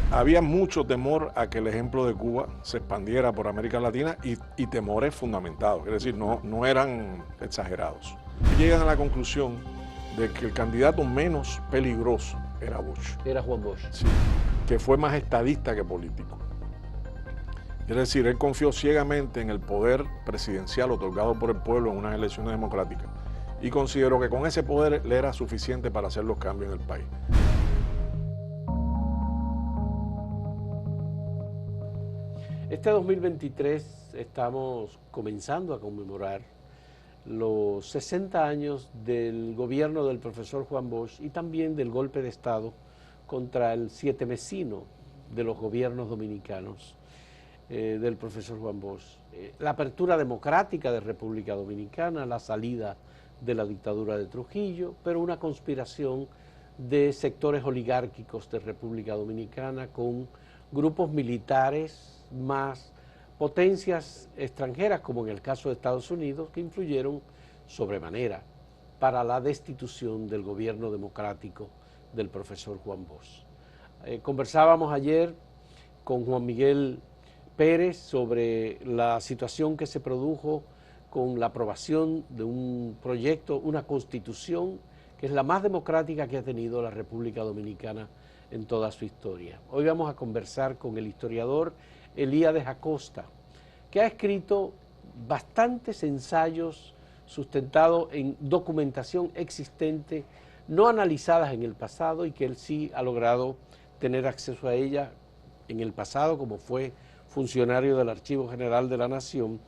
Había mucho temor a que el ejemplo de Cuba se expandiera por América Latina y temores fundamentados, es decir, no eran exagerados. Llegan a la conclusión de que el candidato menos peligroso era Bush. Era Juan Bosch. Sí, que fue más estadista que político. Es decir, él confió ciegamente en el poder presidencial otorgado por el pueblo en unas elecciones democráticas y consideró que con ese poder le era suficiente para hacer los cambios en el país. Este 2023 estamos comenzando a conmemorar los 60 años del gobierno del profesor Juan Bosch y también del golpe de Estado contra el sietemesino de los gobiernos dominicanos del profesor Juan Bosch. La apertura democrática de República Dominicana, la salida de la dictadura de Trujillo, pero una conspiración de sectores oligárquicos de República Dominicana con grupos militares más potencias extranjeras, como en el caso de Estados Unidos, que influyeron sobremanera para la destitución del gobierno democrático del profesor Juan Bosch. Conversábamos ayer con Juan Miguel Pérez sobre la situación que se produjo con la aprobación de un proyecto, una constitución que es la más democrática que ha tenido la República Dominicana en toda su historia. Hoy vamos a conversar con el historiador Elíades Acosta, que ha escrito bastantes ensayos sustentados en documentación existente, no analizadas en el pasado y que él sí ha logrado tener acceso a ella en el pasado, como fue funcionario del Archivo General de la Nación.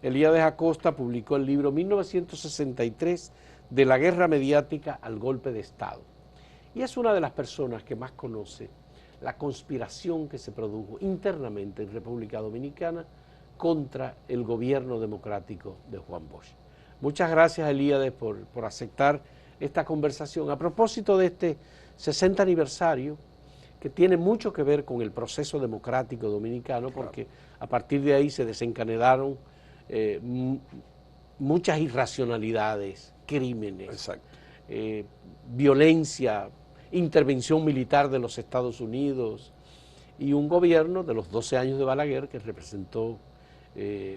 Elíades Acosta publicó el libro 1963 de la guerra mediática al golpe de Estado. Y es una de las personas que más conoce la conspiración que se produjo internamente en República Dominicana contra el gobierno democrático de Juan Bosch. Muchas gracias, Elíades, por aceptar esta conversación a propósito de este 60 aniversario que tiene mucho que ver con el proceso democrático dominicano, porque a partir de ahí se desencadenaron muchas irracionalidades, crímenes, violencia, intervención militar de los Estados Unidos y un gobierno de los 12 años de Balaguer que representó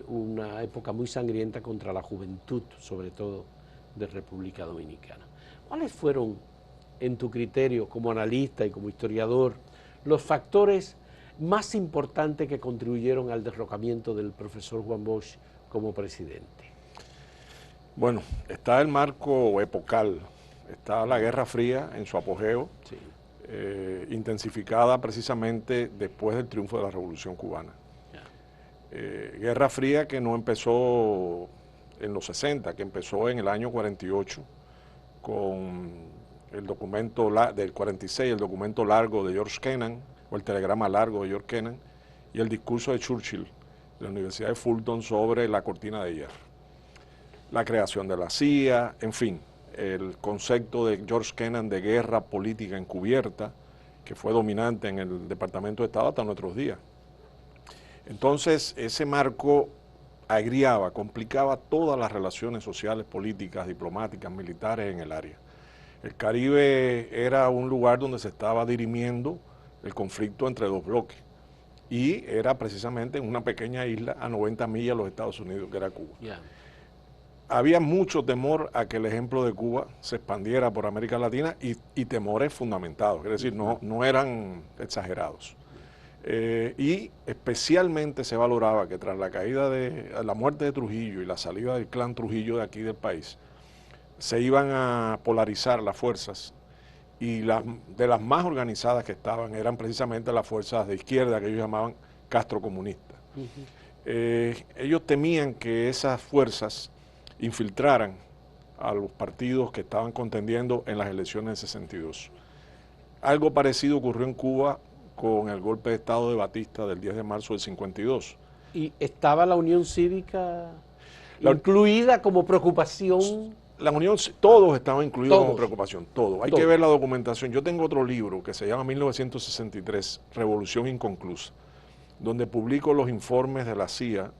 una época muy sangrienta contra la juventud, sobre todo de República Dominicana. ¿Cuáles fueron, en tu criterio como analista y como historiador, los factores más importantes que contribuyeron al derrocamiento del profesor Juan Bosch como presidente? Bueno, está el marco epocal, está la Guerra Fría en su apogeo, sí, intensificada precisamente después del triunfo de la Revolución Cubana. Guerra Fría que no empezó en los 60, que empezó en el año 48 con el documento del 46, el documento largo de George Kennan, o el telegrama largo de George Kennan, y el discurso de Churchill de la Universidad de Fulton sobre la cortina de hierro. La creación de la CIA, en fin, el concepto de George Kennan de guerra política encubierta, que fue dominante en el Departamento de Estado hasta nuestros días. Entonces, ese marco agriaba, complicaba todas las relaciones sociales, políticas, diplomáticas, militares en el área. El Caribe era un lugar donde se estaba dirimiendo el conflicto entre dos bloques y era precisamente en una pequeña isla a 90 millas de los Estados Unidos, que era Cuba. Había mucho temor a que el ejemplo de Cuba se expandiera por América Latina y temores fundamentados, es decir, no eran exagerados. Y especialmente se valoraba que tras la caída de la muerte de Trujillo y la salida del clan Trujillo de aquí del país, se iban a polarizar las fuerzas y de las más organizadas que estaban eran precisamente las fuerzas de izquierda que ellos llamaban castrocomunistas. Ellos temían que esas fuerzas infiltraran a los partidos que estaban contendiendo en las elecciones de 62. Algo parecido ocurrió en Cuba con el golpe de Estado de Batista del 10 de marzo del 52. ¿Y estaba la Unión Cívica incluida como preocupación? La Unión, todos estaban incluidos como preocupación, todos. Hay que ver la documentación. Yo tengo otro libro que se llama 1963, Revolución Inconclusa, donde publico los informes de la CIA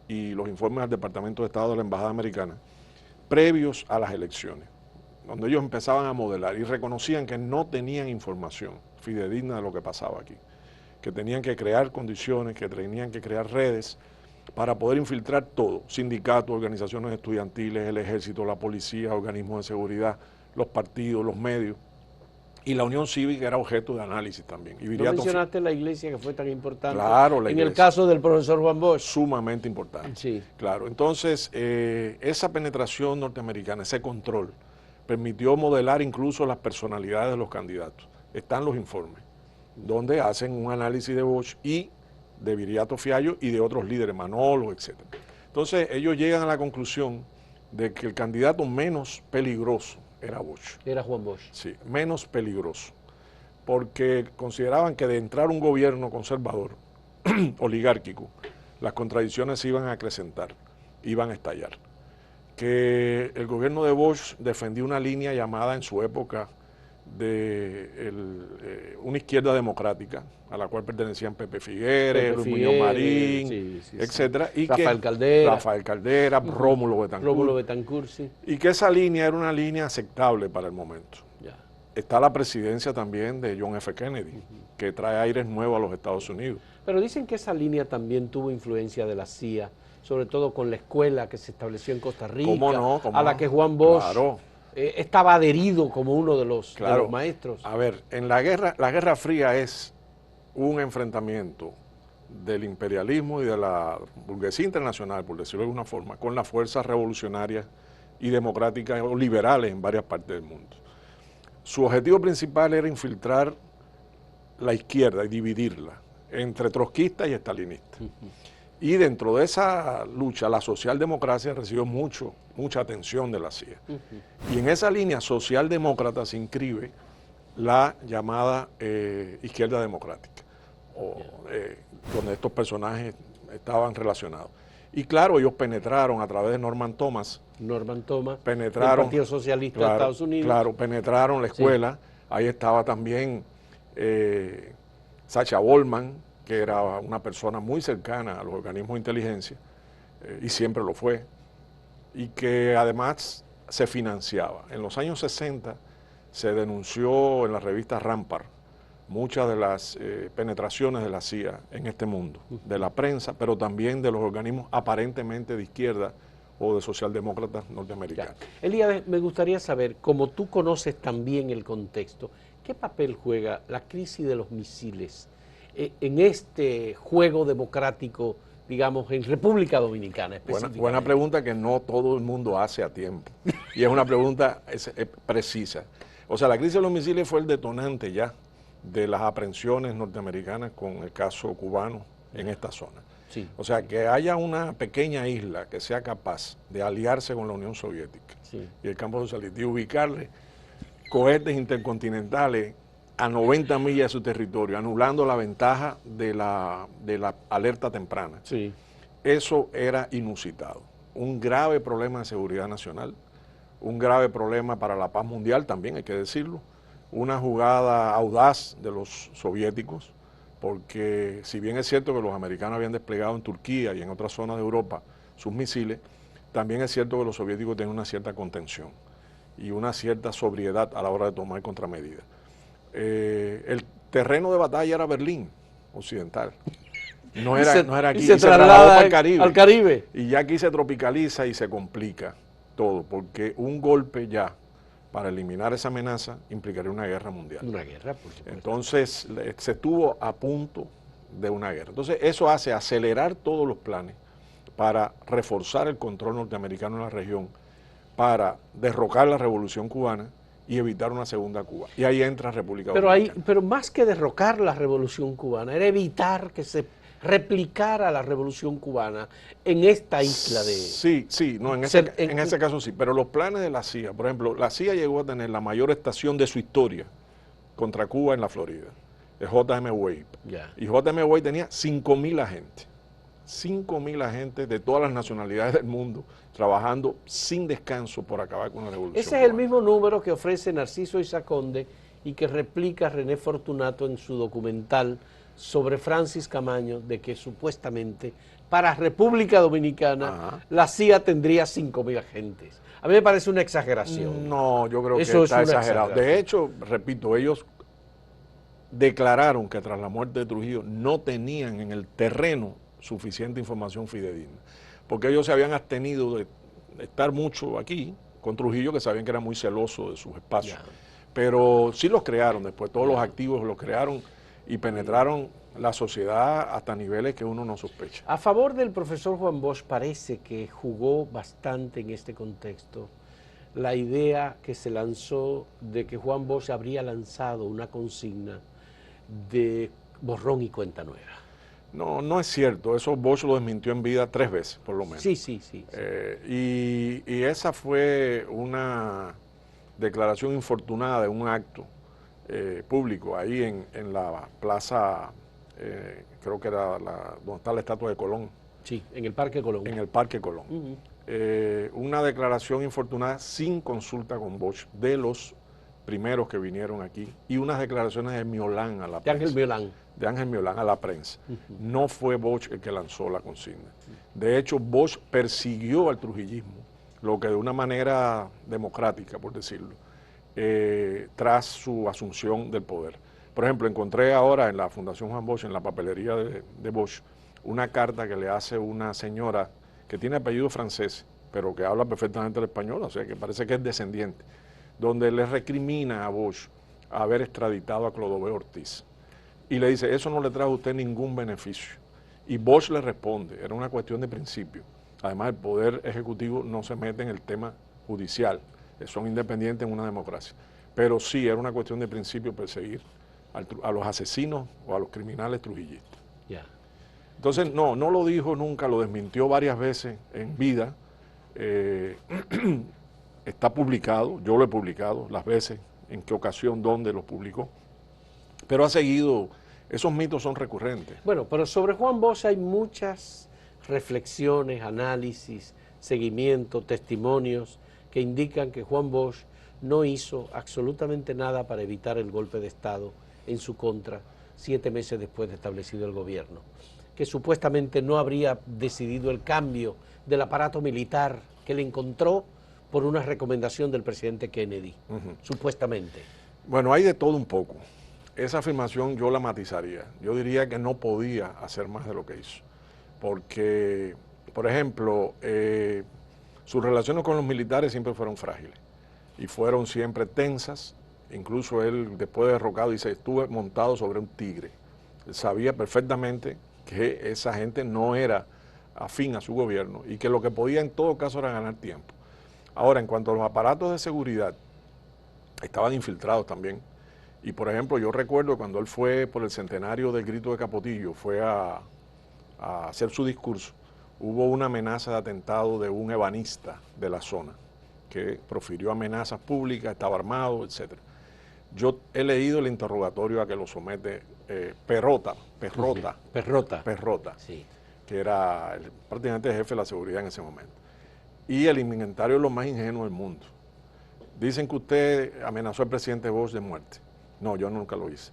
y los informes del Departamento de Estado de la Embajada Americana, previos a las elecciones, donde ellos empezaban a modelar y reconocían que no tenían información fidedigna de lo que pasaba aquí. que tenían que crear condiciones, que tenían que crear redes para poder infiltrar todo, sindicatos, organizaciones estudiantiles, el ejército, la policía, organismos de seguridad, los partidos, los medios. Y la Unión Cívica era objeto de análisis también. Y ¿No mencionaste la iglesia que fue tan importante? Claro, la iglesia. En el caso del profesor Juan Bosch. Sumamente importante. Sí. Claro, entonces esa penetración norteamericana, ese control, permitió modelar incluso las personalidades de los candidatos. Están los informes, donde hacen un análisis de Bosch y de Viriato Fiallo y de otros líderes, Manolo, etc. Entonces ellos llegan a la conclusión de que el candidato menos peligroso era Bosch. Era Juan Bosch. Sí, menos peligroso, porque consideraban que de entrar un gobierno conservador, oligárquico, las contradicciones se iban a acrecentar, iban a estallar. Que el gobierno de Bosch defendía una línea llamada en su época de una izquierda democrática, a la cual pertenecían Pepe Figueres, Luis Muñoz Marín, etcétera, y Rafael Caldera, Rómulo Betancourt, sí. Y que esa línea era una línea aceptable para el momento. Ya. Está la presidencia también de John F. Kennedy, que trae aires nuevos a los Estados Unidos. Pero dicen que esa línea también tuvo influencia de la CIA, sobre todo con la escuela que se estableció en Costa Rica, a la que Juan Bosch estaba adherido como uno de los maestros. A ver, en la Guerra Fría es un enfrentamiento del imperialismo y de la burguesía internacional, por decirlo de alguna forma, con las fuerzas revolucionarias y democráticas o liberales en varias partes del mundo. Su objetivo principal era infiltrar la izquierda y dividirla entre trotskistas y estalinistas. Y dentro de esa lucha, la socialdemocracia recibió mucha atención de la CIA. Y en esa línea socialdemócrata se inscribe la llamada izquierda democrática, donde estos personajes estaban relacionados. Y claro, ellos penetraron a través de Norman Thomas, penetraron del Partido Socialista de Estados Unidos. Claro, penetraron la escuela. Sí. Ahí estaba también Sacha Bollman, que era una persona muy cercana a los organismos de inteligencia, y siempre lo fue, y que además se financiaba. En los años 60 se denunció en la revista Rampart muchas de las penetraciones de la CIA en este mundo, de la prensa, pero también de los organismos aparentemente de izquierda o de socialdemócratas norteamericanos. Elías, me gustaría saber, como tú conoces también el contexto, ¿qué papel juega la crisis de los misiles en este juego democrático, digamos, en República Dominicana específicamente? Buena pregunta que no todo el mundo hace a tiempo. Y es una pregunta precisa. O sea, la crisis de los misiles fue el detonante ya de las aprehensiones norteamericanas con el caso cubano en esta zona. Sí. O sea, que haya una pequeña isla que sea capaz de aliarse con la Unión Soviética y el campo socialista y ubicarle cohetes intercontinentales a 90 millas de su territorio, anulando la ventaja de la alerta temprana. Sí. Eso era inusitado. Un grave problema de seguridad nacional, un grave problema para la paz mundial también, hay que decirlo. Una jugada audaz de los soviéticos, porque si bien es cierto que los americanos habían desplegado en Turquía y en otras zonas de Europa sus misiles, también es cierto que los soviéticos tenían una cierta contención y una cierta sobriedad a la hora de tomar contramedidas. El terreno de batalla era Berlín Occidental. No era aquí, y se trasladó al Caribe. Y ya aquí se tropicaliza y se complica todo, porque un golpe ya para eliminar esa amenaza implicaría una guerra mundial. Una guerra, por supuesto. Entonces se estuvo a punto de una guerra. Entonces eso hace acelerar todos los planes para reforzar el control norteamericano en la región, para derrocar la revolución cubana y evitar una segunda Cuba. Y ahí entra República Dominicana. Pero más que derrocar la revolución cubana, era evitar que se replicara la revolución cubana en esta isla de... Sí, no, en ese caso sí, pero los planes de la CIA, por ejemplo, la CIA llegó a tener la mayor estación de su historia contra Cuba en la Florida, el J.M. Wade. Y J.M. Wade tenía 5.000 agentes. 5.000 agentes de todas las nacionalidades del mundo trabajando sin descanso por acabar con la revolución. Ese es el mismo número que ofrece Narciso Isaconde y que replica René Fortunato en su documental sobre Francis Camaño, de que supuestamente para República Dominicana la CIA tendría 5.000 agentes. A mí me parece una exageración. No, yo creo que está exagerado. De hecho, repito, ellos declararon que tras la muerte de Trujillo no tenían en el terreno suficiente información fidedigna, porque ellos se habían abstenido de estar mucho aquí con Trujillo, que sabían que era muy celoso de sus espacios, pero sí los crearon después, todos los activos los crearon y penetraron la sociedad hasta niveles que uno no sospecha. A favor del profesor Juan Bosch parece que jugó bastante en este contexto la idea que se lanzó de que Juan Bosch habría lanzado una consigna de borrón y cuenta nueva. No, no es cierto, eso Bosch lo desmintió en vida 3 veces, por lo menos. Sí. Y esa fue una declaración infortunada de un acto público ahí en la plaza, creo que era donde está la estatua de Colón. Sí, en el Parque Colón. En el Parque Colón. Una declaración infortunada sin consulta con Bosch de los primeros que vinieron aquí y unas declaraciones de Miolán a la prensa. De Ángel Miolán a la prensa. No fue Bosch el que lanzó la consigna. De hecho, Bosch persiguió al trujillismo, lo que de una manera democrática, por decirlo, tras su asunción del poder. Por ejemplo, encontré ahora en la Fundación Juan Bosch, en la papelería de Bosch, una carta que le hace una señora que tiene apellido francés, pero que habla perfectamente el español, o sea, que parece que es descendiente, donde le recrimina a Bosch haber extraditado a Clodoveo Ortiz. Y le dice, eso no le trajo a usted ningún beneficio. Y Bosch le responde, era una cuestión de principio. Además, el Poder Ejecutivo no se mete en el tema judicial, son independientes en una democracia. Pero sí, era una cuestión de principio perseguir a los asesinos o a los criminales trujillistas. Entonces, no lo dijo nunca, lo desmintió varias veces en vida. Está publicado, yo lo he publicado las veces, en qué ocasión, dónde lo publicó. Pero ha seguido, esos mitos son recurrentes. Bueno, pero sobre Juan Bosch hay muchas reflexiones, análisis, seguimiento, testimonios que indican que Juan Bosch no hizo absolutamente nada para evitar el golpe de Estado en su contra 7 meses después de establecido el gobierno, que supuestamente no habría decidido el cambio del aparato militar que le encontró por una recomendación del presidente Kennedy, supuestamente. Bueno, hay de todo un poco. Esa afirmación yo la matizaría. Yo diría que no podía hacer más de lo que hizo. Porque, por ejemplo, sus relaciones con los militares siempre fueron frágiles y fueron siempre tensas. Incluso él, después de derrocado, dice, estuve montado sobre un tigre. Él sabía perfectamente que esa gente no era afín a su gobierno y que lo que podía en todo caso era ganar tiempo. Ahora, en cuanto a los aparatos de seguridad, estaban infiltrados también. Y, por ejemplo, yo recuerdo cuando él fue por el centenario del Grito de Capotillo, fue a hacer su discurso, hubo una amenaza de atentado de un ebanista de la zona que profirió amenazas públicas, estaba armado, etc. Yo he leído el interrogatorio a que lo somete Perrota, sí, que era prácticamente el jefe de la seguridad en ese momento. Y el inventario es lo más ingenuo del mundo. Dicen que usted amenazó al presidente Bosch de muerte. No, yo nunca lo hice.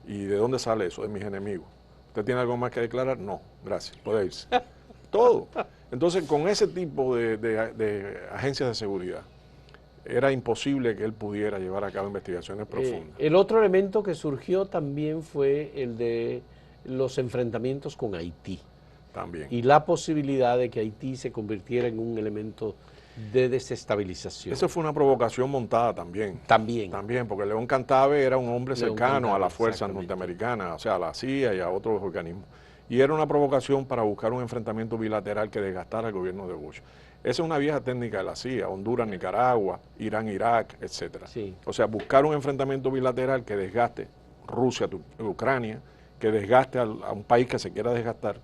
¿Y de dónde sale eso? De mis enemigos. ¿Usted tiene algo más que declarar? No, gracias, puede irse. Todo. Entonces, con ese tipo de agencias de seguridad, era imposible que él pudiera llevar a cabo investigaciones profundas. El otro elemento que surgió también fue el de los enfrentamientos con Haití. También. Y la posibilidad de que Haití se convirtiera en un elemento de desestabilización. Eso fue una provocación montada también. También, porque León Cantave era un hombre cercano a las fuerzas norteamericanas, o sea, a la CIA y a otros organismos. Y era una provocación para buscar un enfrentamiento bilateral que desgastara el gobierno de Bush. Esa es una vieja técnica de la CIA, Honduras, Nicaragua, Irán, Irak, etc. Sí. O sea, buscar un enfrentamiento bilateral que desgaste Rusia, Ucrania, que desgaste a un país que se quiera desgastar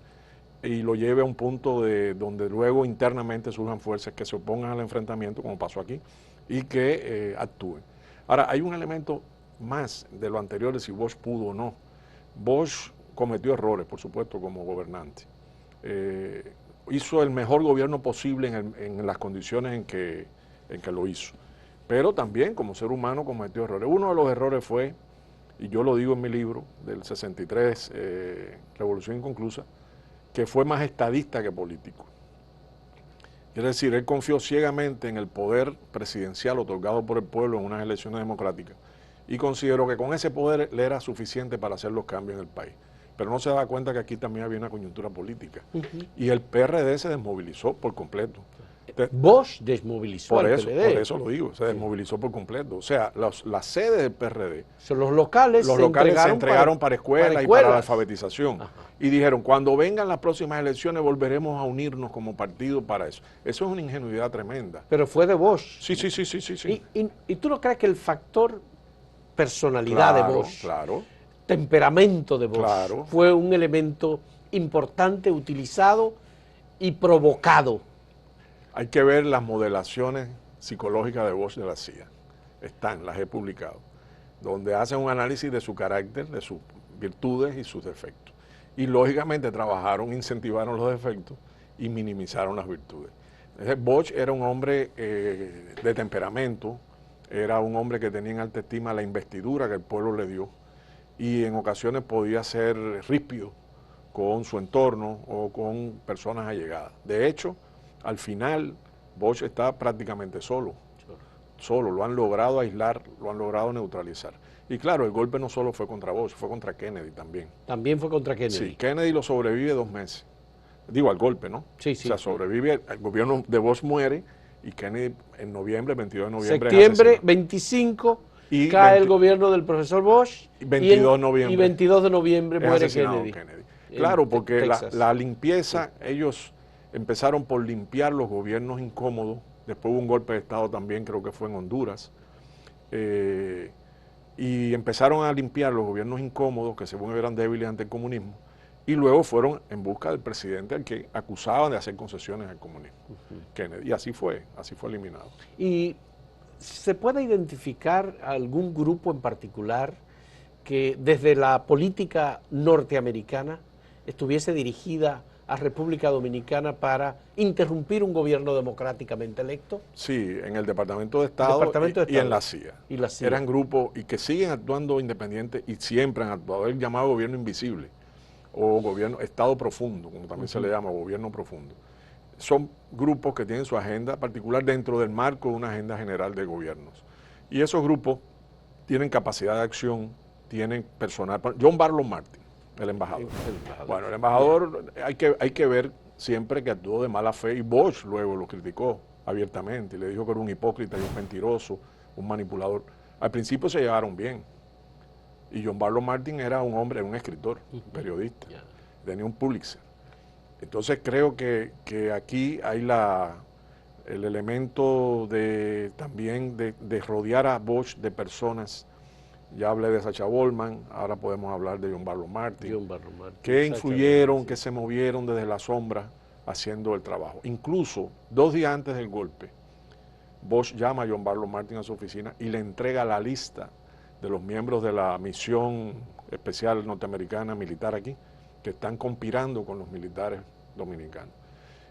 y lo lleve a un punto donde luego internamente surjan fuerzas que se opongan al enfrentamiento, como pasó aquí, y que actúen. Ahora, hay un elemento más de lo anterior de si Bosch pudo o no. Bosch cometió errores, por supuesto, como gobernante. Hizo el mejor gobierno posible en las condiciones en que lo hizo. Pero también, como ser humano, cometió errores. Uno de los errores fue, y yo lo digo en mi libro, del 63, Revolución Inconclusa, que fue más estadista que político. Es decir, él confió ciegamente en el poder presidencial otorgado por el pueblo en unas elecciones democráticas y consideró que con ese poder le era suficiente para hacer los cambios en el país. Pero no se da cuenta que aquí también había una coyuntura política. Y el PRD se desmovilizó por completo. Bosch desmovilizó por al eso, PLD. Por eso lo digo, se desmovilizó por completo. O sea, las sedes del PRD, Los locales se entregaron para escuelas y para la alfabetización. Ajá. Y dijeron, cuando vengan las próximas elecciones volveremos a unirnos como partido para eso. Eso es una ingenuidad tremenda. Pero fue de Bosch. Sí. ¿Y tú no crees que el factor personalidad de Bosch, temperamento de Bosch, fue un elemento importante, utilizado y provocado? Hay que ver las modelaciones psicológicas de Bosch de la CIA. Las he publicado, donde hacen un análisis de su carácter, de sus virtudes y sus defectos. Y lógicamente incentivaron los defectos y minimizaron las virtudes. Entonces, Bosch era un hombre de temperamento, era un hombre que tenía en alta estima la investidura que el pueblo le dio, y en ocasiones podía ser ríspido con su entorno o con personas allegadas. De hecho, al final, Bosch está prácticamente solo, lo han logrado aislar, lo han logrado neutralizar. Y claro, el golpe no solo fue contra Bosch, fue contra Kennedy también. También fue contra Kennedy. Sí, Kennedy lo sobrevive 2 meses. Digo, al golpe, ¿no? Sí. O sea, sobrevive, el gobierno de Bosch muere y Kennedy en noviembre, 22 de noviembre. Septiembre 25 y cae el gobierno del profesor Bosch. Y 22 de noviembre muere Kennedy. Claro, porque la limpieza, ellos empezaron por limpiar los gobiernos incómodos. Después hubo un golpe de Estado también, creo que fue en Honduras. Y empezaron a limpiar los gobiernos incómodos, que según eran débiles ante el comunismo, y luego fueron en busca del presidente al que acusaban de hacer concesiones al comunismo, Kennedy. Y así fue eliminado. ¿Y se puede identificar algún grupo en particular que desde la política norteamericana estuviese dirigida a República Dominicana para interrumpir un gobierno democráticamente electo? Sí, en el Departamento de Estado, y en la CIA. Eran grupos y que siguen actuando independientes y siempre han actuado. El llamado gobierno invisible o gobierno, Estado profundo, como también se le llama, gobierno profundo. Son grupos que tienen su agenda particular dentro del marco de una agenda general de gobiernos. Y esos grupos tienen capacidad de acción, tienen personal. John Barlow Martin, el embajador. Bueno, el embajador hay que ver siempre que actuó de mala fe, y Bosch luego lo criticó abiertamente y le dijo que era un hipócrita y un mentiroso, un manipulador. Al principio se llevaron bien, y John Barlow Martin era un hombre, un escritor, periodista, tenía un Pulitzer. Entonces creo que aquí hay el elemento también de rodear a Bosch de personas. Ya hablé de Sacha Bollman, ahora podemos hablar de John Barlow Martin, que influyeron, que se movieron desde la sombra haciendo el trabajo. Incluso 2 días antes del golpe, Bosch llama a John Barlow Martin a su oficina y le entrega la lista de los miembros de la misión especial norteamericana militar aquí, que están conspirando con los militares dominicanos.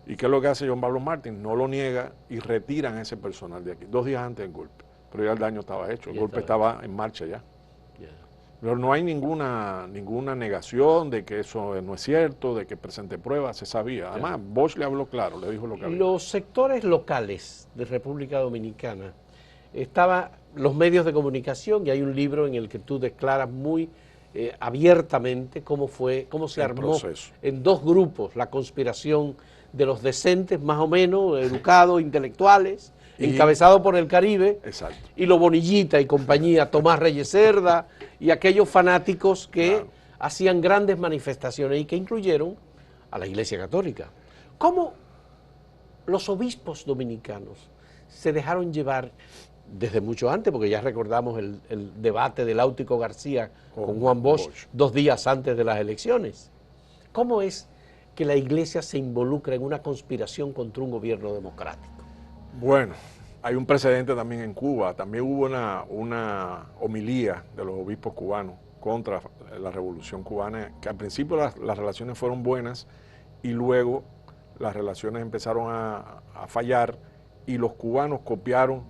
¿Y qué es lo que hace John Barlow Martin? No lo niega y retiran a ese personal de aquí, 2 días antes del golpe. Pero ya el daño estaba hecho, el golpe estaba en marcha ya. Pero no hay ninguna negación de que eso no es cierto, de que presente pruebas, se sabía. Además, Bosch le habló claro, le dijo lo que había. Los sectores locales de República Dominicana, estaban los medios de comunicación, y hay un libro en el que tú declaras muy abiertamente cómo se armó en 2 grupos la conspiración de los decentes, más o menos, educados, intelectuales, encabezado por el Caribe, y los Bonillita y compañía, Tomás Reyes Cerda, y aquellos fanáticos que hacían grandes manifestaciones y que incluyeron a la Iglesia Católica. ¿Cómo los obispos dominicanos se dejaron llevar desde mucho antes, porque ya recordamos el debate de Láutico García con Juan Bosch 2 días antes de las elecciones? ¿Cómo es que la Iglesia se involucra en una conspiración contra un gobierno democrático? Bueno, hay un precedente también en Cuba. También hubo una homilía de los obispos cubanos contra la Revolución Cubana, que al principio las relaciones fueron buenas y luego las relaciones empezaron a fallar, y los cubanos copiaron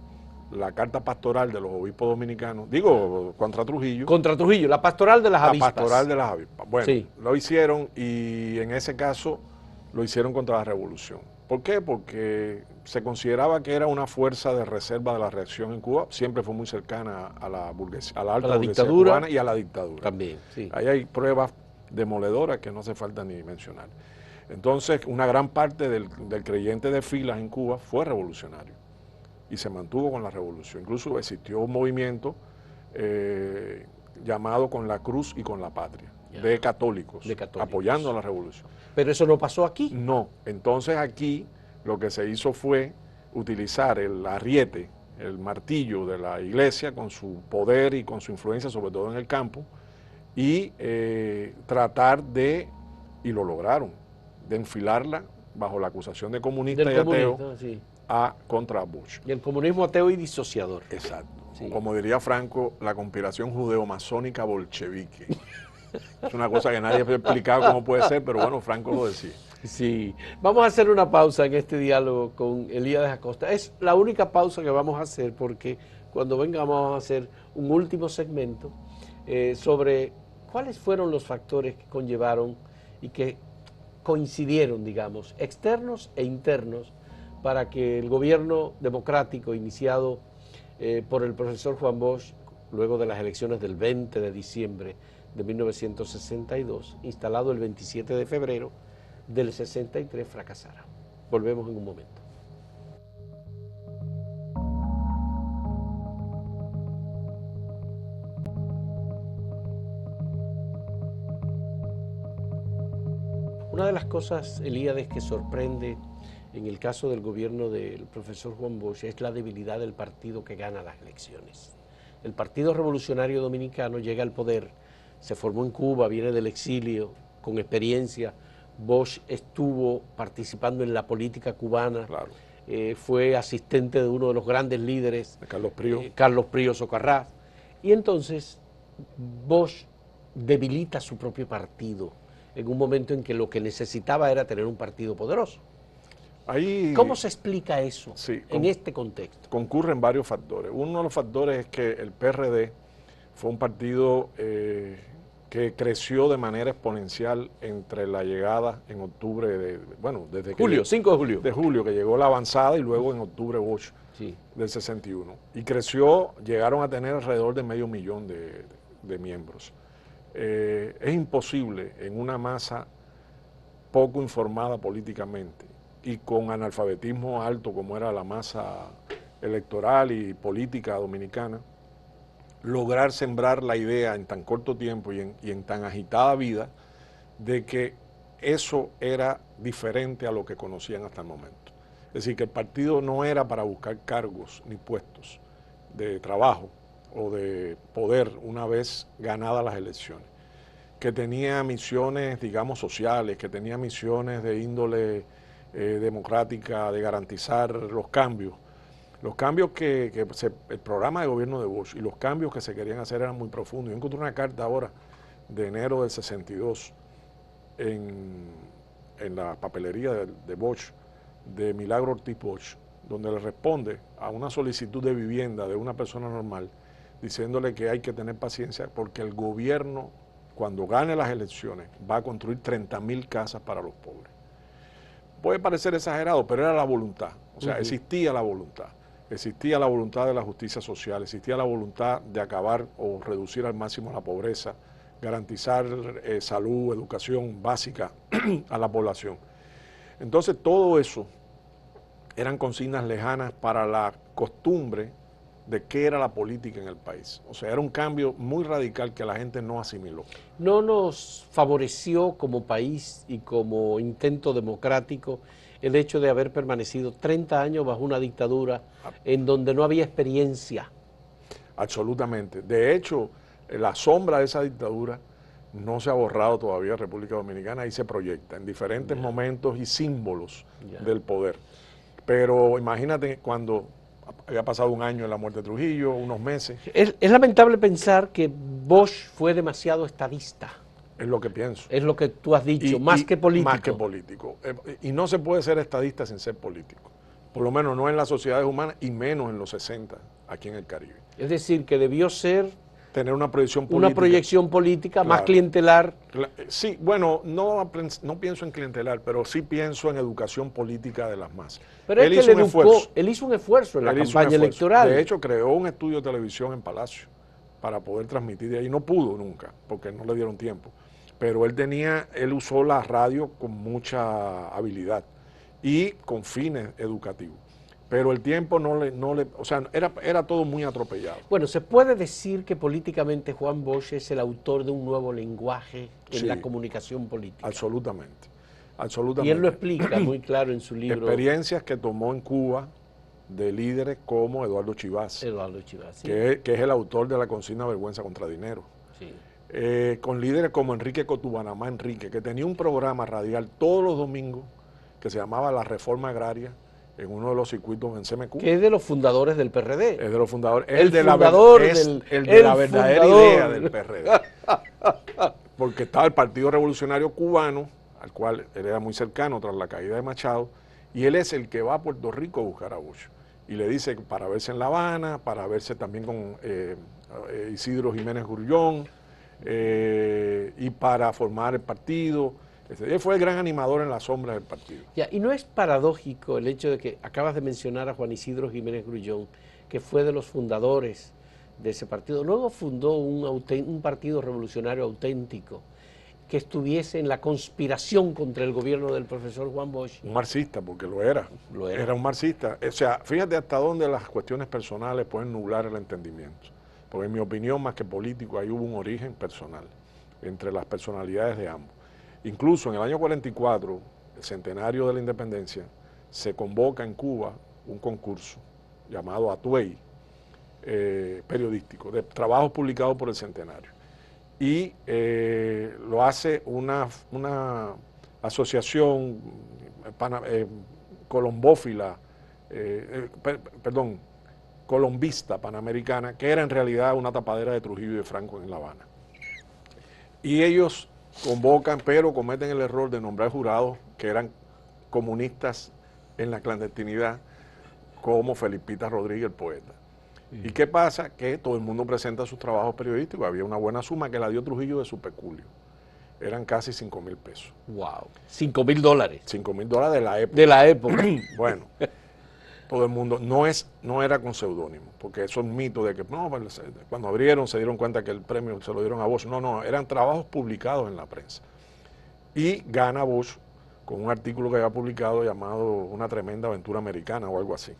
la carta pastoral de los obispos dominicanos, contra Trujillo. Contra Trujillo, la pastoral de las avispas. La pastoral de las avispas. Bueno, lo hicieron, y en ese caso lo hicieron contra la Revolución. ¿Por qué? Porque se consideraba que era una fuerza de reserva de la reacción en Cuba, siempre fue muy cercana a la burguesía, a la alta burguesía cubana y a la dictadura. También, sí. Ahí hay pruebas demoledoras que no hace falta ni mencionar. Entonces, una gran parte del creyente de filas en Cuba fue revolucionario y se mantuvo con la revolución. Incluso existió un movimiento llamado Con la Cruz y con la Patria, de católicos, apoyando a la revolución. ¿Pero eso no pasó aquí? No. Entonces aquí lo que se hizo fue utilizar el ariete, el martillo de la iglesia con su poder y con su influencia, sobre todo en el campo, y tratar de, y lo lograron, de enfilarla bajo la acusación de comunista y ateo sí, contra Bush. Y el comunismo ateo y disociador. Exacto. Sí. Como diría Franco, la conspiración judeo-masónica bolchevique. Es una cosa que nadie ha explicado cómo puede ser, pero bueno, Franco lo decía. Sí. Vamos a hacer una pausa en este diálogo con Elías Acosta. Es la única pausa que vamos a hacer porque cuando vengamos vamos a hacer un último segmento sobre cuáles fueron los factores que conllevaron y que coincidieron, digamos, externos e internos, para que el gobierno democrático iniciado por el profesor Juan Bosch, luego de las elecciones del 20 de diciembre de 1962, instalado el 27 de febrero del 63, fracasara. Volvemos en un momento. Una de las cosas, Elíades, que sorprende en el caso del gobierno del profesor Juan Bosch es la debilidad del partido que gana las elecciones. El Partido Revolucionario Dominicano llega al poder, se formó en Cuba, viene del exilio, con experiencia. Bosch estuvo participando en la política cubana, claro. Fue asistente de uno de los grandes líderes, de Carlos Prío. Carlos Prío Socarrás. Y entonces Bosch debilita su propio partido en un momento en que lo que necesitaba era tener un partido poderoso. Ahí, ¿cómo se explica eso en este contexto? Concurren varios factores. Uno de los factores es que el PRD fue un partido que creció de manera exponencial entre la llegada en octubre desde julio, 5 de julio. De julio, que llegó la avanzada, y luego en octubre Bosch del 61. Y creció, llegaron a tener alrededor de 500,000 de miembros. Es imposible en una masa poco informada políticamente y con analfabetismo alto como era la masa electoral y política dominicana, lograr sembrar la idea en tan corto tiempo y en tan agitada vida de que eso era diferente a lo que conocían hasta el momento. Es decir, que el partido no era para buscar cargos ni puestos de trabajo o de poder una vez ganadas las elecciones, que tenía misiones, digamos, sociales, que tenía misiones de índole democrática, de garantizar los cambios. Los cambios el programa de gobierno de Bosch y los cambios que se querían hacer eran muy profundos. Yo encontré una carta ahora de enero del 62 en la papelería de Bosch, de Milagro Ortiz Bosch, donde le responde a una solicitud de vivienda de una persona normal, diciéndole que hay que tener paciencia porque el gobierno, cuando gane las elecciones, va a construir 30,000 casas para los pobres. Puede parecer exagerado, pero era la voluntad. O sea, existía la voluntad. Existía la voluntad de la justicia social, existía la voluntad de acabar o reducir al máximo la pobreza, garantizar salud, educación básica a la población. Entonces, todo eso eran consignas lejanas para la costumbre de qué era la política en el país. O sea, era un cambio muy radical que la gente no asimiló. ¿No nos favoreció como país y como intento democrático el hecho de haber permanecido 30 años bajo una dictadura en donde no había experiencia? Absolutamente. De hecho, la sombra de esa dictadura no se ha borrado todavía en República Dominicana y se proyecta en diferentes momentos y símbolos del poder. Pero imagínate cuando había pasado un año en la muerte de Trujillo, unos meses. Es lamentable pensar que Bosch fue demasiado estadista. Es lo que pienso. Es lo que tú has dicho, más que político. Más que político. Y no se puede ser estadista sin ser político. Por lo menos no en las sociedades humanas y menos en los 60, aquí en el Caribe. Es decir, que debió ser tener una proyección política. Una proyección política Claro. más clientelar. Sí, bueno, no pienso en clientelar, pero sí pienso en educación política de las masas. Pero Él es que hizo él un educó, esfuerzo. él hizo un esfuerzo en la Él hizo un campaña esfuerzo. electoral. De hecho, creó un estudio de televisión en Palacio para poder transmitir de ahí. No pudo nunca, porque no le dieron tiempo. Pero él usó la radio con mucha habilidad y con fines educativos. Pero el tiempo o sea, era todo muy atropellado. Bueno, se puede decir que políticamente Juan Bosch es el autor de un nuevo lenguaje en Sí, la comunicación política. Absolutamente. Y Absolutamente. él lo explica muy claro en su libro. Experiencias que tomó en Cuba de líderes como Eduardo Chivás, Eduardo Chivás. Sí. que es el autor de la consigna Vergüenza contra Dinero. Sí. Con líderes como Enrique Cotubanamá Enrique, que tenía un programa radial todos los domingos que se llamaba La Reforma Agraria en uno de los circuitos en CMQ. Que es de los fundadores del PRD. Es de los fundadores. El de fundador la, es del- el de el la verdadera fundador. idea del PRD. Porque estaba el Partido Revolucionario Cubano, al cual él era muy cercano tras la caída de Machado, y él es el que va a Puerto Rico a buscar a Bosch. Y le dice para verse en La Habana, para verse también con Isidro Jiménez Grullón, y para formar el partido. Él fue el gran animador en la sombra del partido. Ya, y no es paradójico el hecho de que acabas de mencionar a Juan Isidro Jiménez Grullón, que fue de los fundadores de ese partido. Luego fundó un partido revolucionario auténtico que estuviese en la conspiración contra el gobierno del profesor Juan Bosch. Un marxista, porque lo era. Lo era. Era un marxista. O sea, fíjate hasta dónde las cuestiones personales pueden nublar el entendimiento. Porque en mi opinión, más que político, ahí hubo un origen personal entre las personalidades de ambos. Incluso en el año 44, el centenario de la independencia, se convoca en Cuba un concurso llamado Atuey, periodístico, de trabajos publicados por el centenario. Y lo hace una asociación colombófila, colombista panamericana, que era en realidad una tapadera de Trujillo y de Franco en La Habana. Y ellos convocan, pero cometen el error de nombrar jurados que eran comunistas en la clandestinidad, como Felipita Rodríguez, el poeta. ¿Y qué pasa? Que todo el mundo presenta sus trabajos periodísticos. Había una buena suma que la dio Trujillo de su peculio. Eran casi 5.000 pesos. wow, $5.000. 5.000 de la época. De la época. Bueno, todo el mundo, no era con seudónimo, porque eso es un mito de que no, cuando abrieron se dieron cuenta que el premio se lo dieron a Bosch. No, eran trabajos publicados en la prensa. Y gana Bosch con un artículo que había publicado llamado Una tremenda aventura americana o algo así.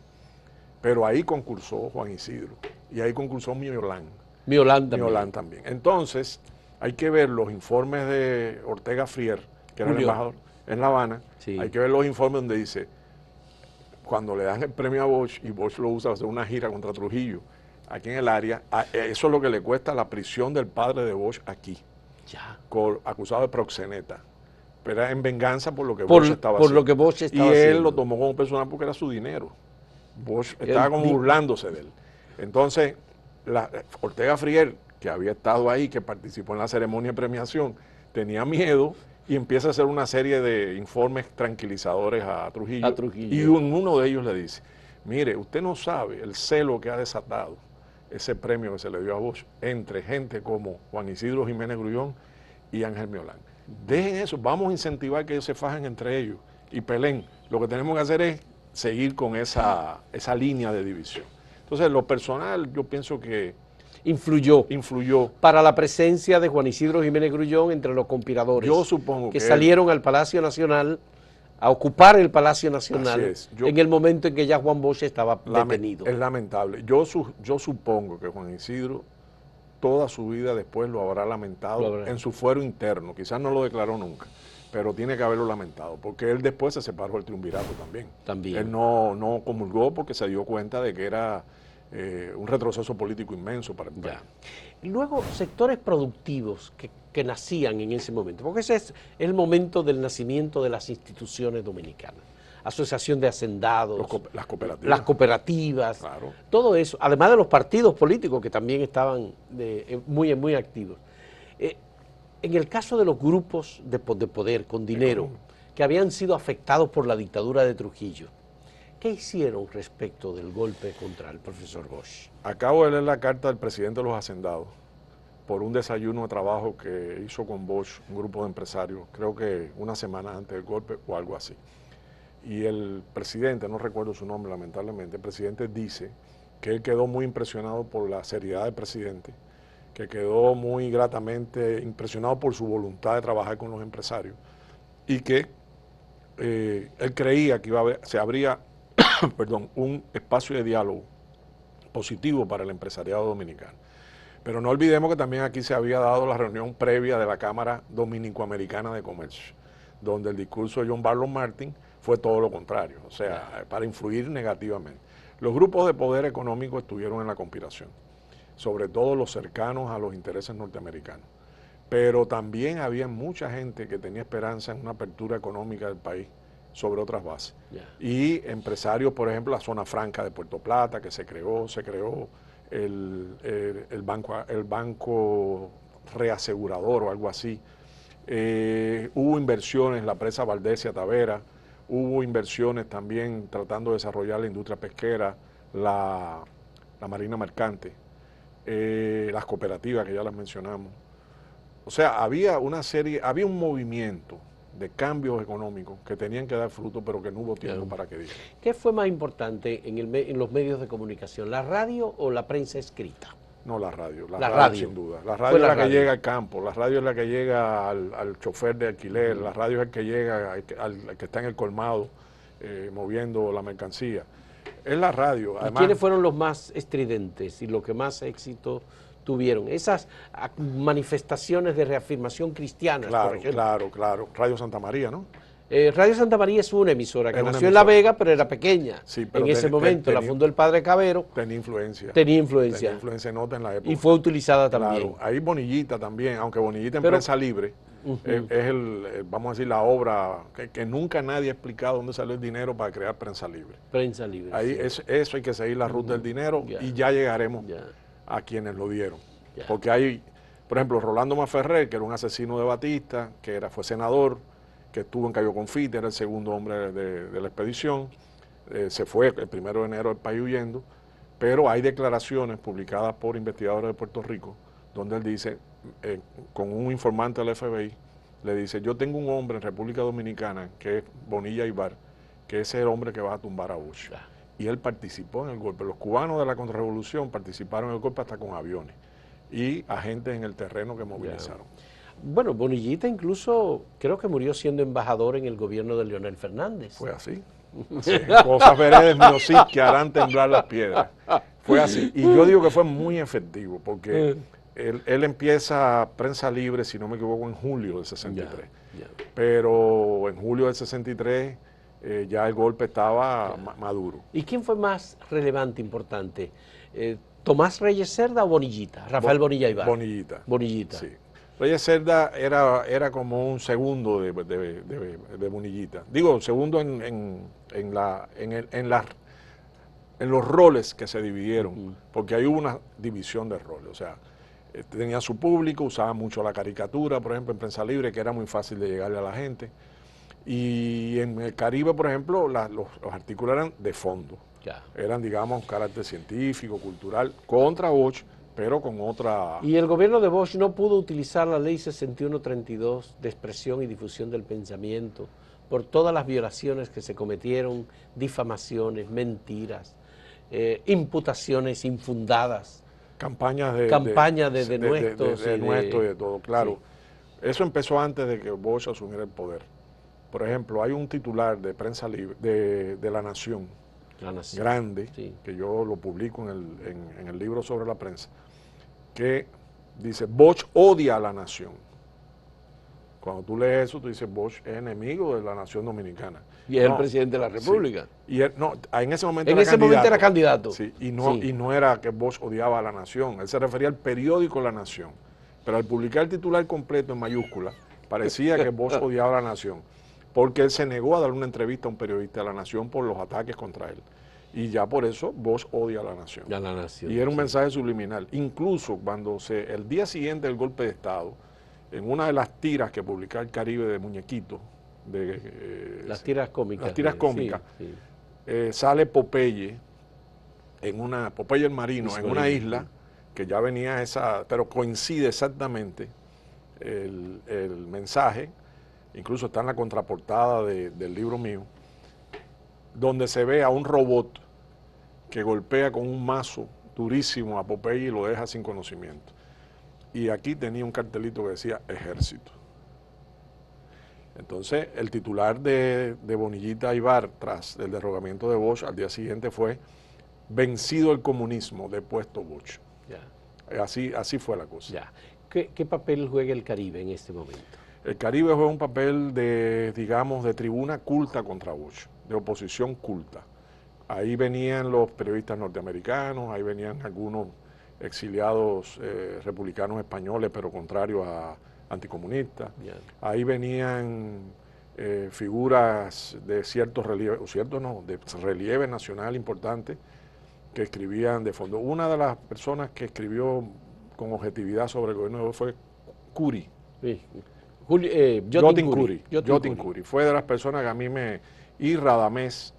Pero ahí concursó Juan Isidro y ahí concursó Miolán. Miolán también. Entonces, hay que ver los informes de Ortega Frier, que era el embajador en La Habana. Sí. Hay que ver los informes donde dice, cuando le dan el premio a Bosch y Bosch lo usa para hacer una gira contra Trujillo, aquí en el área, eso es lo que le cuesta la prisión del padre de Bosch aquí, Ya. acusado de proxeneta. Pero era en venganza por lo que Bosch estaba haciendo. Por lo que Bosch estaba y él haciendo. lo tomó como personal porque era su dinero. Bosch estaba como burlándose de él. Entonces, Ortega Frier, que había estado ahí, que participó en la ceremonia de premiación, tenía miedo y empieza a hacer una serie de informes tranquilizadores a Trujillo. Y en uno de ellos le dice, mire, usted no sabe el celo que ha desatado ese premio que se le dio a Bosch entre gente como Juan Isidro Jiménez Grullón y Ángel Miolán. Dejen eso, vamos a incentivar que ellos se fajen entre ellos y peleen. Lo que tenemos que hacer es seguir con esa línea de división. Entonces, lo personal, yo pienso que influyó para la presencia de Juan Isidro Jiménez Grullón entre los conspiradores. Yo supongo que salieron al Palacio Nacional a ocupar el Palacio Nacional en el momento en que ya Juan Bosch estaba detenido. Es lamentable. Yo supongo que Juan Isidro toda su vida después lo habrá lamentado en su fuero interno. Quizás no lo declaró nunca, pero tiene que haberlo lamentado, porque él después se separó del triunvirato también. Él no comulgó porque se dio cuenta de que era un retroceso político inmenso para el país. Y luego, sectores productivos que nacían en ese momento, porque ese es el momento del nacimiento de las instituciones dominicanas. Asociación de Hacendados, las cooperativas, claro. Todo eso, además de los partidos políticos que también estaban muy activos. En el caso de los grupos de poder con dinero que habían sido afectados por la dictadura de Trujillo, ¿qué hicieron respecto del golpe contra el profesor Bosch? Acabo de leer la carta del presidente de los Hacendados, por un desayuno de trabajo que hizo con Bosch un grupo de empresarios, creo que una semana antes del golpe o algo así. Y el presidente, no recuerdo su nombre lamentablemente, el presidente dice que él quedó muy impresionado por la seriedad del presidente, que quedó muy gratamente impresionado por su voluntad de trabajar con los empresarios y que él creía que se abría perdón, un espacio de diálogo positivo para el empresariado dominicano. Pero no olvidemos que también aquí se había dado la reunión previa de la Cámara Dominico-Americana de Comercio, donde el discurso de John Barlow Martin fue todo lo contrario, o sea, para influir negativamente. Los grupos de poder económico estuvieron en la conspiración, sobre todo los cercanos a los intereses norteamericanos. Pero también había mucha gente que tenía esperanza en una apertura económica del país sobre otras bases. Y empresarios, por ejemplo, la zona franca de Puerto Plata, que se creó el banco reasegurador o algo así. Hubo inversiones en la presa Valdesia Tavera, hubo inversiones también tratando de desarrollar la industria pesquera, la marina mercante, las cooperativas que ya las mencionamos. O sea, había un movimiento de cambios económicos que tenían que dar fruto, pero que no hubo tiempo para que digan. ¿Qué fue más importante en los medios de comunicación, la radio o la prensa escrita? No, la radio sin duda. La Fue radio es la radio. que llega al campo, la radio es la que llega al chofer de alquiler, la radio es el que llega al que está en el colmado moviendo la mercancía. Es la radio. Además, ¿y quiénes fueron los más estridentes y los que más éxito tuvieron? Esas manifestaciones de reafirmación cristiana, por ejemplo. Claro. Radio Santa María, ¿no? Radio Santa María es una emisora que nació en La Vega, pero era pequeña. Sí, pero en ese momento la fundó el padre Cabero. Tenía influencia. Tenía influencia nota en la época. Y fue utilizada también. Claro, ahí Bonillita también, aunque Bonillita en Prensa Libre es vamos a decir, la obra que nunca nadie ha explicado dónde salió el dinero para crear Prensa Libre. Prensa Libre. Ahí eso hay que seguir la ruta del dinero y ya llegaremos a quienes lo dieron. Porque hay, por ejemplo, Rolando Maferrer, que era un asesino de Batista, fue senador, que estuvo en Cayo Confite, era el segundo hombre de la expedición, se fue el 1 de enero del país huyendo, pero hay declaraciones publicadas por investigadores de Puerto Rico, donde él dice, con un informante del FBI, le dice, yo tengo un hombre en República Dominicana, que es Bonilla Ibar, que es el hombre que va a tumbar a Bush. Y él participó en el golpe. Los cubanos de la contrarrevolución participaron en el golpe hasta con aviones y agentes en el terreno que movilizaron. Bueno, Bonillita incluso creo que murió siendo embajador en el gobierno de Leonel Fernández. Fue así. Cosas veredes míos sí que harán temblar las piedras. Fue así. Y yo digo que fue muy efectivo porque él empieza Prensa Libre, si no me equivoco, en julio del 63. Pero en julio del 63 ya el golpe estaba maduro. ¿Y quién fue más relevante, importante? ¿Tomás Reyes Cerda o Bonillita? Rafael Bonilla Ibar. Bonillita. Sí. Reyes Cerda era como un segundo de Bonillita. Digo, segundo en los roles que se dividieron, porque ahí hubo una división de roles. O sea, tenía su público, usaba mucho la caricatura, por ejemplo, en Prensa Libre, que era muy fácil de llegarle a la gente. Y en el Caribe, por ejemplo, los artículos eran de fondo. Eran, digamos, carácter científico, cultural, contra Bosch, pero con otra... Y el gobierno de Bosch no pudo utilizar la ley 6132 de expresión y difusión del pensamiento por todas las violaciones que se cometieron, difamaciones, mentiras, imputaciones infundadas. Campañas de denuestos y de todo, claro. Sí. Eso empezó antes de que Bosch asumiera el poder. Por ejemplo, hay un titular de Prensa Libre, de La Nación, grande, que yo lo publico en el libro sobre la prensa, que dice, Bosch odia a la nación. Cuando tú lees eso, tú dices, Bosch es enemigo de la nación dominicana. Y es el presidente de la República. Sí. Y en ese momento era candidato. Sí, y no era que Bosch odiaba a la nación, él se refería al periódico La Nación. Pero al publicar el titular completo en mayúscula, parecía que Bosch odiaba a la nación, porque él se negó a dar una entrevista a un periodista de La Nación por los ataques contra él. Y ya por eso Bosch odia a la nación. Y era un mensaje subliminal. Incluso cuando el día siguiente del golpe de Estado, en una de las tiras que publicaba el Caribe de muñequitos, las tiras cómicas. Sale Popeye, Popeye el marino, en una isla, que ya venía esa, pero coincide exactamente el mensaje, incluso está en la contraportada del libro mío, donde se ve a un robot que golpea con un mazo durísimo a Popeye y lo deja sin conocimiento. Y aquí tenía un cartelito que decía ejército. Entonces, el titular de Bonillita Aybar, tras el derrocamiento de Bosch, al día siguiente fue: vencido el comunismo, depuesto Bosch. Ya. Así fue la cosa. Ya. ¿Qué papel juega el Caribe en este momento? El Caribe juega un papel de, digamos, de tribuna culta contra Bosch, de oposición culta. Ahí venían los periodistas norteamericanos, ahí venían algunos exiliados republicanos españoles, pero contrarios a anticomunistas. Yeah. Ahí venían figuras de ciertos relieves, o ciertos no, de relieve nacional importante, que escribían de fondo. Una de las personas que escribió con objetividad sobre el gobierno de Bosch fue Cury. Sí. Jotin Cury. Fue de las personas que a mí y Radamés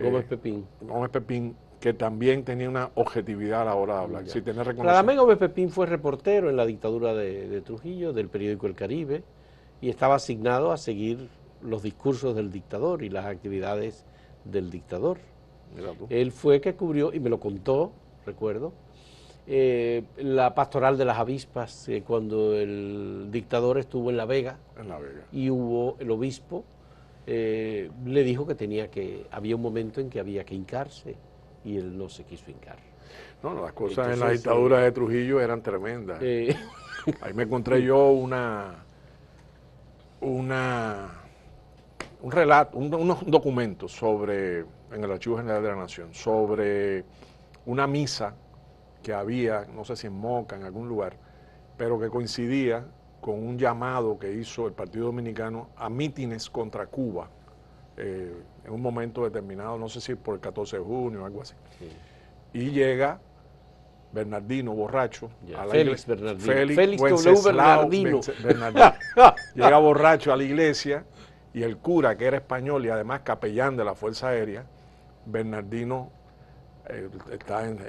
Gómez Pepín. Gómez Pepín, que también tenía una objetividad a la hora de hablar. Sí, Radamés Gómez Pepín fue reportero en la dictadura de Trujillo, del periódico El Caribe, y estaba asignado a seguir los discursos del dictador y las actividades del dictador. Él fue que cubrió, y me lo contó, recuerdo, la pastoral de las avispas, cuando el dictador estuvo en La Vega. Y hubo el obispo, le dijo que había un momento en que había que hincarse, y él no se quiso hincar. No, las cosas entonces, en la dictadura de Trujillo eran tremendas. Ahí me encontré yo un relato, unos documentos sobre, en el Archivo General de la Nación, sobre una misa que había, no sé si en Moca, en algún lugar, pero que coincidía con un llamado que hizo el Partido Dominicano a mítines contra Cuba, en un momento determinado, no sé si por el 14 de junio o algo así. Sí. Y llega Bernardino, borracho, a la Félix Bernardino. Félix W. Bernardino. Llega borracho a la iglesia, y el cura, que era español y además capellán de la Fuerza Aérea, Bernardino, está en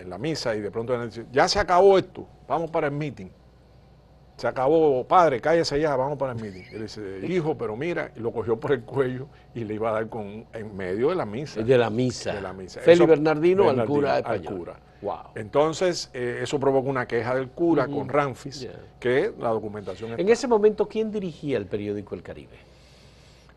la misa, y de pronto dice: ya se acabó esto, vamos para el meeting. Se acabó, padre, cállese ya, vamos para el meeting. Y le dice: hijo, pero mira, y lo cogió por el cuello y le iba a dar en medio de la misa. De la misa. Félix Bernardino al cura español. Al cura. Wow. Entonces, eso provocó una queja del cura con Ramfis, que la documentación está. En ese momento, ¿quién dirigía el periódico El Caribe?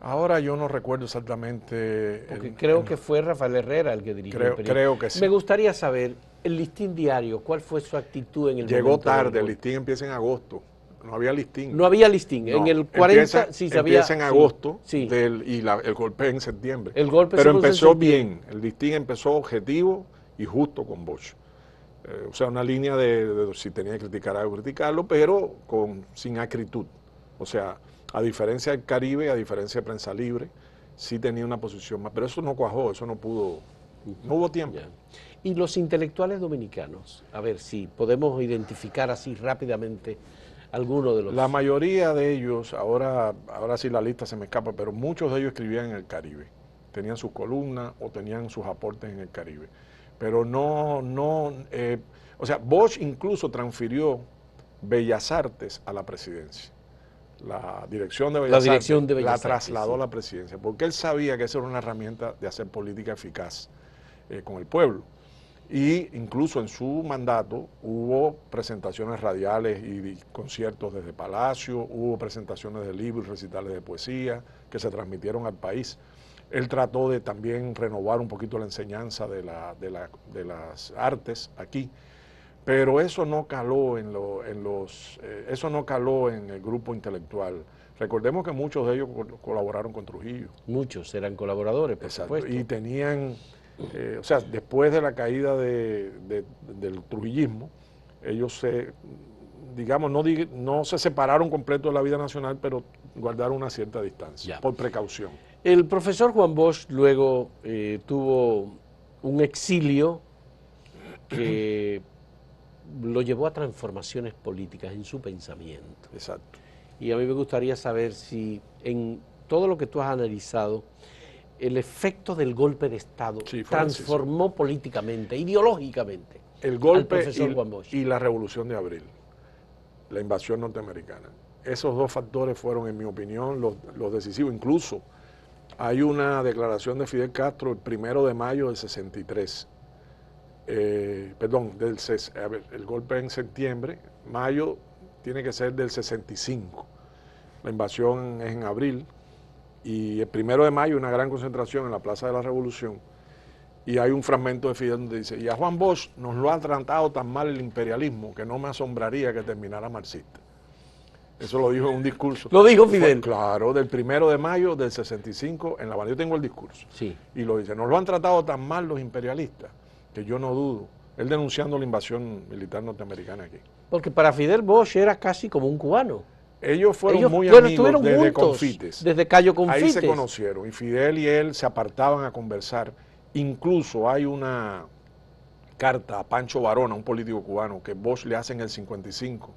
Ahora yo no recuerdo exactamente. Porque creo que fue Rafael Herrera el que dirigió el periódico. Creo que sí. Me gustaría saber, el Listín Diario, ¿cuál fue su actitud en el momento? Llegó tarde, el Listín empieza en agosto. No había listín. No había listín. No, en el 40 sí se había. Empieza en agosto y el golpe en septiembre. El golpe pero empezó bien. El listín empezó objetivo y justo con Bosch. O sea, una línea de si tenía que criticar algo, criticarlo, pero sin acritud. O sea, a diferencia del Caribe, a diferencia de Prensa Libre, sí tenía una posición más. Pero eso no cuajó, eso no pudo. No hubo tiempo. Ya. Y los intelectuales dominicanos, a ver si podemos identificar así rápidamente algunos de los... La mayoría de ellos, ahora sí la lista se me escapa, pero muchos de ellos escribían en el Caribe. Tenían sus columnas o tenían sus aportes en el Caribe. Pero o sea, Bosch incluso transfirió Bellas Artes a la presidencia. La dirección de Bellas Artes la trasladó a la presidencia, porque él sabía que esa era una herramienta de hacer política eficaz con el pueblo. Y incluso en su mandato hubo presentaciones radiales y conciertos desde Palacio, hubo presentaciones de libros y recitales de poesía que se transmitieron al país. Él trató de también renovar un poquito la enseñanza de las artes aquí, pero eso no caló eso no caló en el grupo intelectual. Recordemos que muchos de ellos colaboraron con Trujillo. Muchos eran colaboradores, por supuesto. Y tenían... o sea, después de la caída del trujillismo, ellos no se separaron completo de la vida nacional, pero guardaron una cierta distancia, por precaución. El profesor Juan Bosch luego tuvo un exilio que lo llevó a transformaciones políticas en su pensamiento. Exacto. Y a mí me gustaría saber si en todo lo que tú has analizado, el efecto del golpe de Estado transformó políticamente, ideológicamente el golpe profesor Juan Bosch. y la revolución de abril, la invasión norteamericana. Esos dos factores fueron, en mi opinión, los decisivos. Incluso hay una declaración de Fidel Castro el 1 de mayo del 63. El golpe en septiembre, mayo tiene que ser del 65. La invasión es en abril y el 1 de mayo una gran concentración en la Plaza de la Revolución. Y hay un fragmento de Fidel donde dice, y a Juan Bosch nos lo ha tratado tan mal el imperialismo que no me asombraría que terminara marxista. Eso lo dijo en un discurso. Lo dijo Fidel. Claro, del 1 de mayo del 65 en La Habana. Yo tengo el discurso. Sí. Y lo dice, nos lo han tratado tan mal los imperialistas que yo no dudo. Él denunciando la invasión militar norteamericana aquí. Porque para Fidel Bosch era casi como un cubano. Ellos fueron muy amigos desde juntos, Confites. Desde Cayo Confites. Ahí se conocieron y Fidel y él se apartaban a conversar. Incluso hay una carta a Pancho Varona, un político cubano, que Bosch le hace en el 55,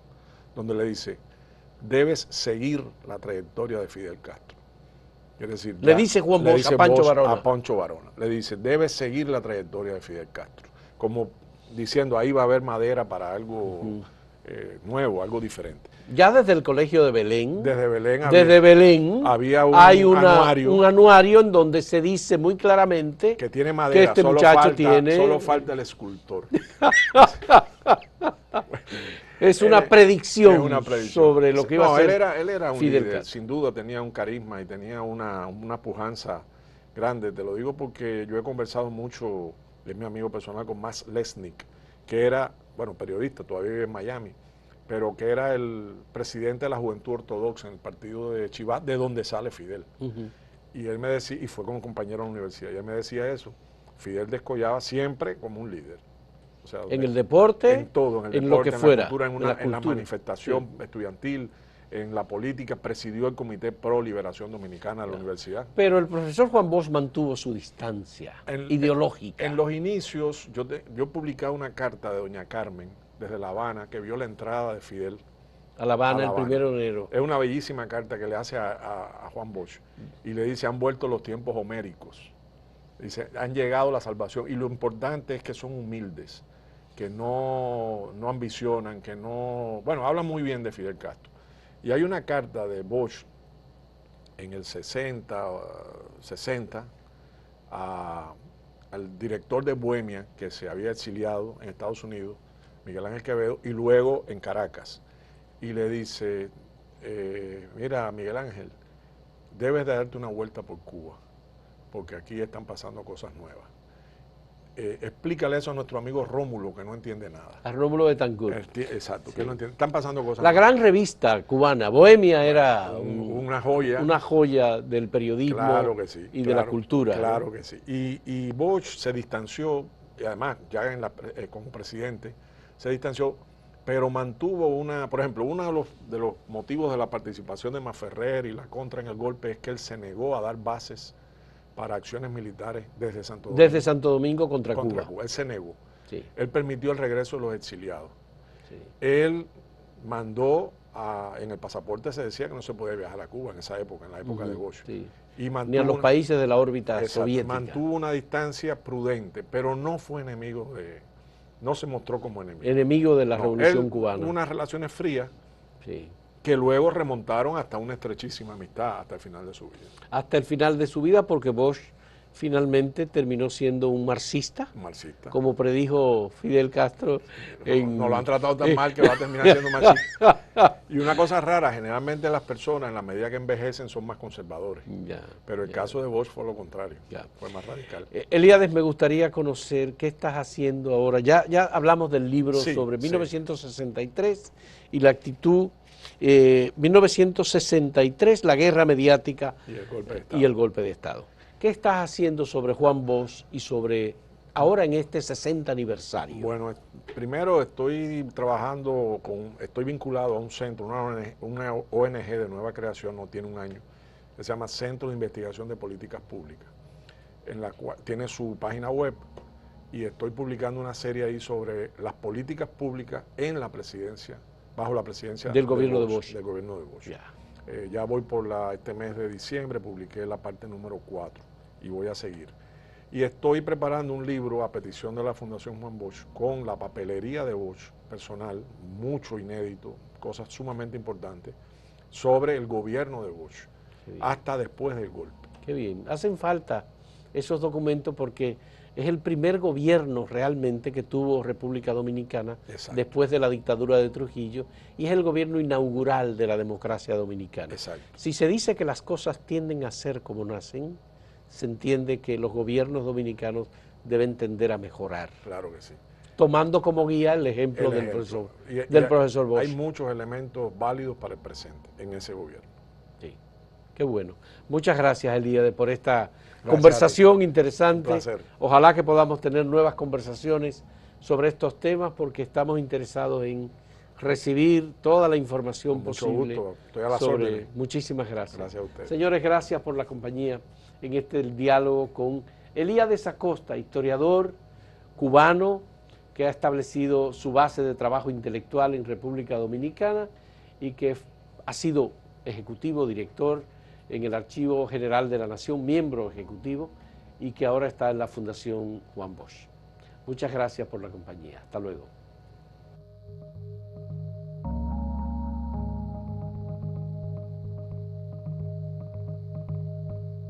donde le dice, debes seguir la trayectoria de Fidel Castro. Es decir, le dice Juan Bosch a Pancho Varona. A Pancho Varona. Le dice, debes seguir la trayectoria de Fidel Castro. Como diciendo, ahí va a haber madera para algo nuevo, algo diferente. Ya desde el colegio de Belén, desde Belén había un anuario en donde se dice muy claramente que tiene madera, que este muchacho tiene... Solo falta el escultor. Es una predicción sobre lo que iba a ser. Él era un Fidel líder, Castro. sin duda tenía un carisma y tenía una pujanza grande. Te lo digo porque yo he conversado mucho, es mi amigo personal, con Max Lesnick, que era, bueno, periodista, todavía vive en Miami, pero que era el presidente de la Juventud Ortodoxa en el partido de Chivat, de donde sale Fidel. Y él me decía, y fue como compañero de la universidad, y él me decía eso, Fidel descollaba siempre como un líder. O sea, en el deporte, en todo, en lo que fuera, la cultura, en la manifestación estudiantil, en la política, presidió el Comité Pro Liberación Dominicana de la universidad. Pero el profesor Juan Bosch mantuvo su distancia ideológica. En los inicios, yo publicaba una carta de doña Carmen, desde La Habana, que vio la entrada de Fidel a La Habana el 1 de enero. Es una bellísima carta que le hace a Juan Bosch y le dice, han vuelto los tiempos homéricos. Dice, han llegado la salvación y lo importante es que son humildes, que no ambicionan, que no... Bueno, hablan muy bien de Fidel Castro. Y hay una carta de Bosch en el 60 al director de Bohemia, que se había exiliado en Estados Unidos, Miguel Ángel Quevedo, y luego en Caracas. Y le dice, mira, Miguel Ángel, debes de darte una vuelta por Cuba, porque aquí están pasando cosas nuevas. Explícale eso a nuestro amigo Rómulo, que no entiende nada. A Rómulo Betancourt. Exacto, que no entiende. Están pasando cosas La nuevas. gran revista cubana, Bohemia, era una joya. Una joya del periodismo, claro que sí, y de la cultura. Claro que sí. Y Bosch se distanció, y además, ya como presidente, se distanció, pero mantuvo por ejemplo, uno de los motivos de la participación de Masferrer y la contra en el golpe es que él se negó a dar bases para acciones militares desde Santo Domingo. Desde Santo Domingo contra Cuba. Él se negó. Sí. Él permitió el regreso de los exiliados. Sí. Él mandó, en el pasaporte se decía que no se podía viajar a Cuba en esa época, en la época de Bosch. Sí. Y ni a los países de la órbita soviética. Mantuvo una distancia prudente, pero no fue enemigo no se mostró como enemigo. Enemigo de la revolución cubana. Unas relaciones frías. Sí. Que luego remontaron hasta una estrechísima amistad hasta el final de su vida. Hasta el final de su vida, porque Bosch finalmente terminó siendo un marxista. Marxista. Como predijo Fidel Castro. No lo han tratado tan mal que va a terminar siendo marxista. Y una cosa rara, generalmente las personas en la medida que envejecen son más conservadores. Pero el caso de Bosch fue lo contrario, fue más radical. Elíades, me gustaría conocer qué estás haciendo ahora. Ya hablamos del libro sobre 1963 y la actitud. 1963, la guerra mediática y el golpe de Estado. ¿Qué estás haciendo sobre Juan Bosch y sobre ahora en este 60 aniversario? Bueno, primero estoy estoy vinculado a un centro, una ONG de nueva creación, no tiene un año, que se llama Centro de Investigación de Políticas Públicas, en la cual tiene su página web y estoy publicando una serie ahí sobre las políticas públicas en la presidencia, bajo la presidencia del gobierno de Bosch. Del gobierno de Bosch. Ya voy por este mes de diciembre, publiqué la parte número 4 y voy a seguir. Y estoy preparando un libro a petición de la Fundación Juan Bosch con la papelería de Bosch personal, mucho inédito, cosas sumamente importantes, sobre el gobierno de Bosch, hasta después del golpe. Qué bien. Hacen falta esos documentos porque es el primer gobierno realmente que tuvo República Dominicana después de la dictadura de Trujillo y es el gobierno inaugural de la democracia dominicana. Exacto. Si se dice que las cosas tienden a ser como nacen, se entiende que los gobiernos dominicanos deben tender a mejorar. Claro que sí. Tomando como guía el ejemplo del profesor Bosch. Hay muchos elementos válidos para el presente en ese gobierno. Sí, qué bueno. Muchas gracias, Elías, por esta conversación interesante. Un placer. Ojalá que podamos tener nuevas conversaciones sobre estos temas porque estamos interesados en recibir toda la información posible. Mucho gusto. Estoy a las órdenes. Muchísimas gracias. Gracias a ustedes. Señores, gracias por la compañía en este diálogo con Elías Acosta, historiador cubano que ha establecido su base de trabajo intelectual en República Dominicana y que ha sido ejecutivo, director en el Archivo General de la Nación, miembro ejecutivo, y que ahora está en la Fundación Juan Bosch. Muchas gracias por la compañía. Hasta luego.